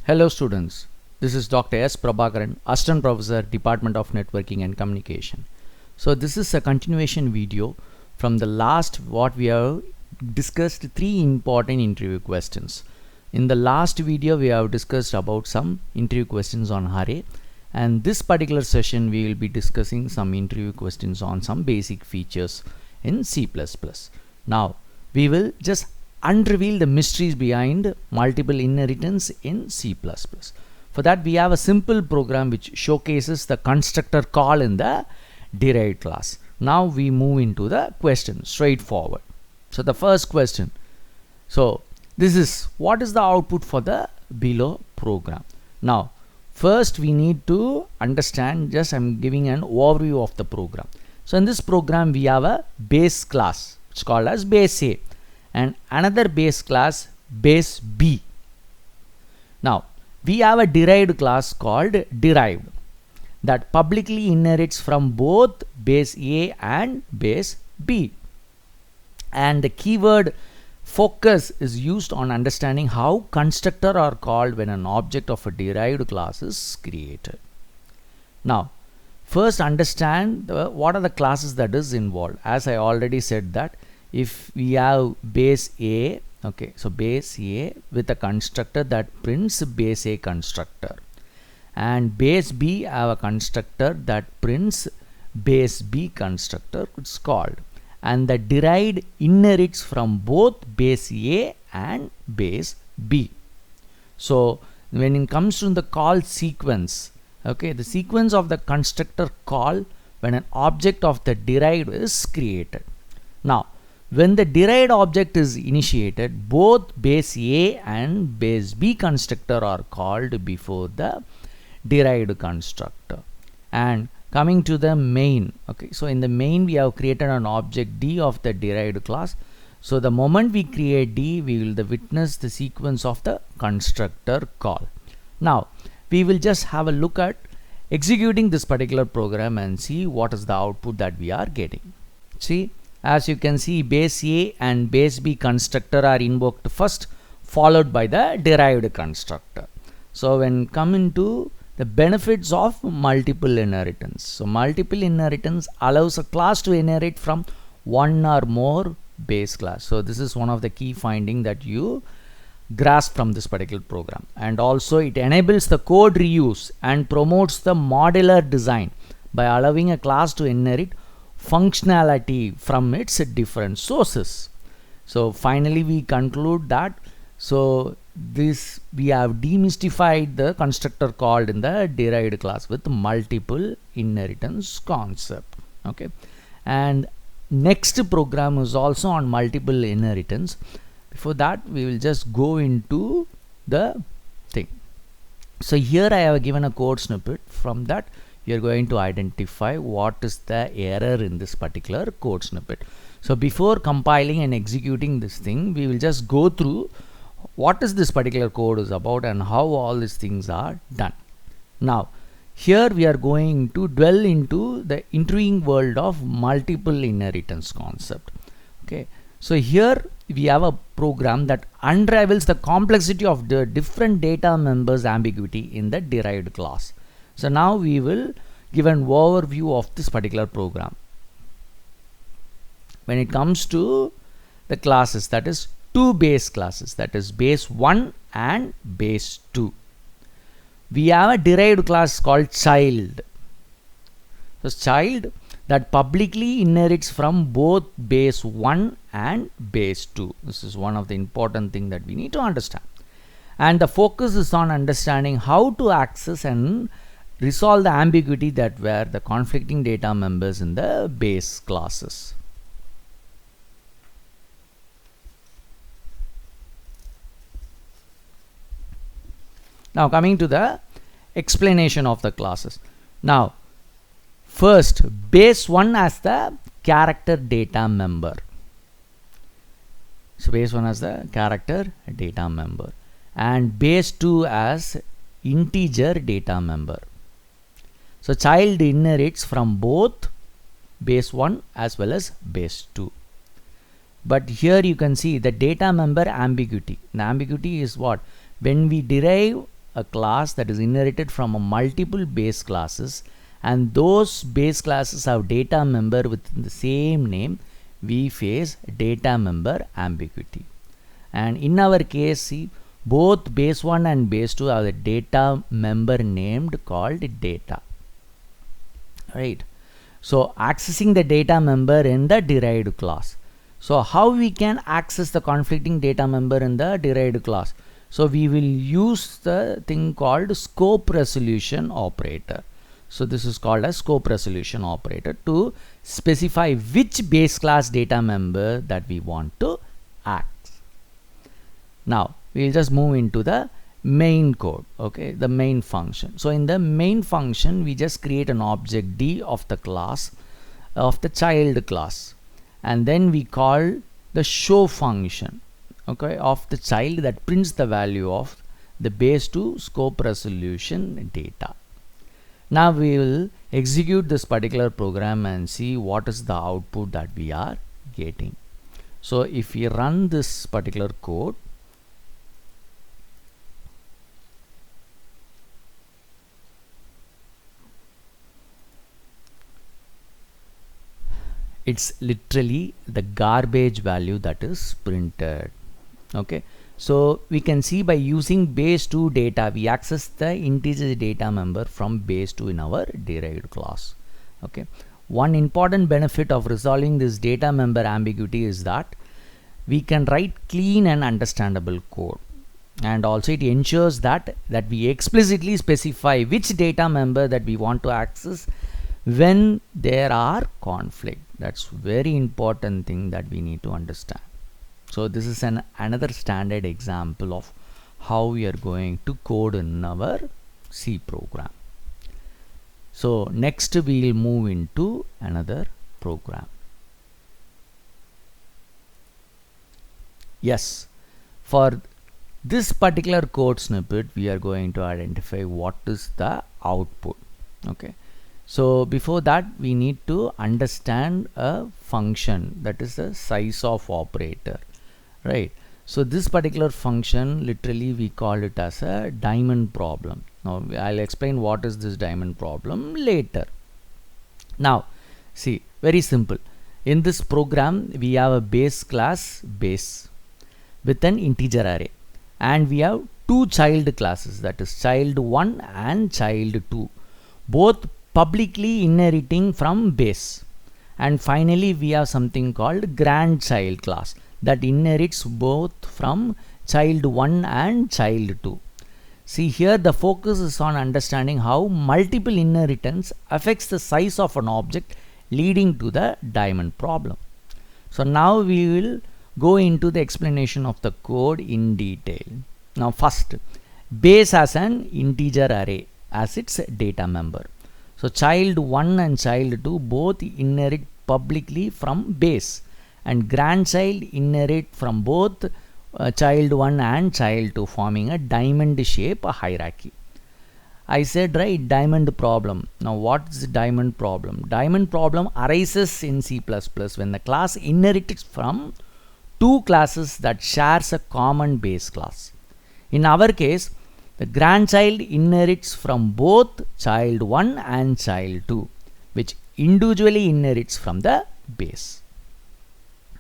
Hello students, this is Dr. S. Prabhakaran, Assistant Professor, Department of Networking and Communication. So this is a continuation video from the last what we have discussed three important interview questions. In the last video we have discussed about some interview questions on array, and this particular session we will be discussing some interview questions on some basic features in C++. Now we will just unreveal the mysteries behind multiple inheritance in C++. For that we have a simple program which showcases the constructor call in the derived class. Now we move into the question straightforward. So the first question, so this is what is the output for the below program. Now first we need to understand, just I'm giving an overview of the program. So in this program we have a base class, it's called as base A, and another base class base B. Now we have a derived class called derived that publicly inherits from both base A and base B, and the keyword focus is used on understanding how constructor are called when an object of a derived class is created. Now first understand what are the classes that is involved. As I already said that if we have base A, okay, so base A with a constructor that prints base A constructor, and base B have a constructor that prints base B constructor, it's called, and the derived inherits from both base A and base B. So when it comes to the call sequence, okay, the sequence of the constructor call when an object of the derived is created. Now when the derived object is initiated, both base A and base B constructor are called before the derived constructor. And coming to the main, okay, so in the main we have created an object D of the derived class. So the moment we create D, we will witness the sequence of the constructor call. Now we will just have a look at executing this particular program and see what is the output that we are getting. See, as you can see, base A and base B constructor are invoked first, followed by the derived constructor. So when coming to the benefits of multiple inheritance, so multiple inheritance allows a class to inherit from one or more base class. So this is one of the key finding that you grasp from this particular program. And also it enables the code reuse and promotes the modular design by allowing a class to inherit functionality from its different sources. So finally we conclude that, so this we have demystified the constructor called in the derived class with multiple inheritance concept. Okay, and next program is also on multiple inheritance. Before that we will just go into the thing. So here I have given a code snippet. From that you are going to identify what is the error in this particular code snippet. So before compiling and executing this thing, we will just go through what is this particular code is about and how all these things are done. Now here we are going to dwell into the intriguing world of multiple inheritance concept. Okay, so here we have a program that unravels the complexity of the different data members ambiguity in the derived class. So now we will give an overview of this particular program. When it comes to the classes, that is two base classes, that is base 1 and base 2. We have a derived class called child. So child that publicly inherits from both base 1 and base 2. This is one of the important thing that we need to understand. And the focus is on understanding how to access and resolve the ambiguity that were the conflicting data members in the base classes. Now coming to the explanation of the classes. Now first, base 1 as the character data member. So base 1 as the character data member, and base 2 as integer data member. So child inherits from both base 1 as well as base 2. But here you can see the data member ambiguity. The ambiguity is what? When we derive a class that is inherited from a multiple base classes, and those base classes have data member within the same name, we face data member ambiguity. And in our case, see, both base 1 and base 2 have a data member named called data, right? So accessing the data member in the derived class. So how we can access the conflicting data member in the derived class? So we will use the thing called scope resolution operator. So this is called a scope resolution operator to specify which base class data member that we want to access. Now we'll just move into the main code, okay, the main function. So in the main function, we just create an object D of the class of the child class, and then we call the show function, okay, of the child that prints the value of the base 2 scope resolution data. Now we will execute this particular program and see what is the output that we are getting. So if we run this particular code, it's literally the garbage value that is printed. Okay, so we can see by using base 2 data, we access the integer data member from base 2 in our derived class. Okay, one important benefit of resolving this data member ambiguity is that we can write clean and understandable code, and also it ensures that we explicitly specify which data member that we want to access when there are conflict. That's very important thing that we need to understand. So this is another standard example of how we are going to code in our C program. So next we'll move into another program. Yes, for this particular code snippet we are going to identify what is the output. Okay, so before that we need to understand a function, that is the size of operator, right? So this particular function, literally we call it as a diamond problem. Now I'll explain what is this diamond problem later. Now see, very simple. In this program we have a base class base with an integer array, and we have two child classes, that is child 1 and child 2, both publicly inheriting from base. And finally we have something called grandchild class that inherits both from child 1 and child 2. See, here the focus is on understanding how multiple inheritance affects the size of an object, leading to the diamond problem. So now we will go into the explanation of the code in detail. Now first, base has an integer array as its data member. So child 1 and child 2 both inherit publicly from base, and grandchild inherit from both child 1 and child 2, forming a diamond shape hierarchy. I said, right, diamond problem. Now what is the diamond problem? Diamond problem arises in C++ when the class inherits from two classes that shares a common base class. In our case, the grandchild inherits from both child 1 and child 2, which individually inherits from the base.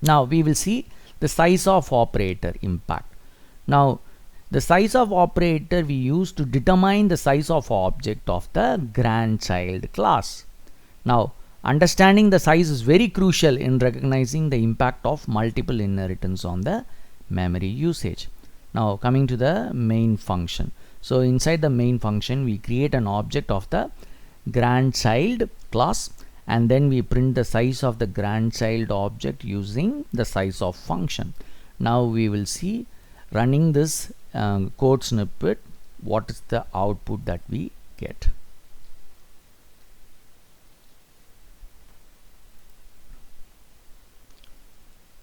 Now we will see the size of operator impact. Now the size of operator we use to determine the size of object of the grandchild class. Now understanding the size is very crucial in recognizing the impact of multiple inheritance on the memory usage. Now coming to the main function. So inside the main function we create an object of the grandchild class, and then we print the size of the grandchild object using the size of function. Now we will see, running this code snippet, what is the output that we get.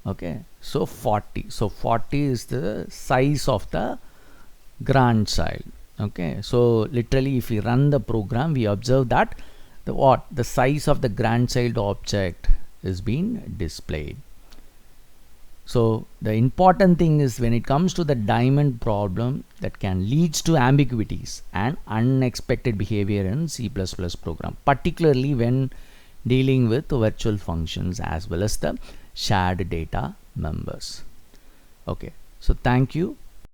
Okay, so 40. So 40 is the size of the grandchild. Okay, so literally if we run the program, we observe that the size of the grandchild object is being displayed. So the important thing is, when it comes to the diamond problem, that can leads to ambiguities and unexpected behavior in C++ program, particularly when dealing with virtual functions as well as the shared data members. Okay, so thank you.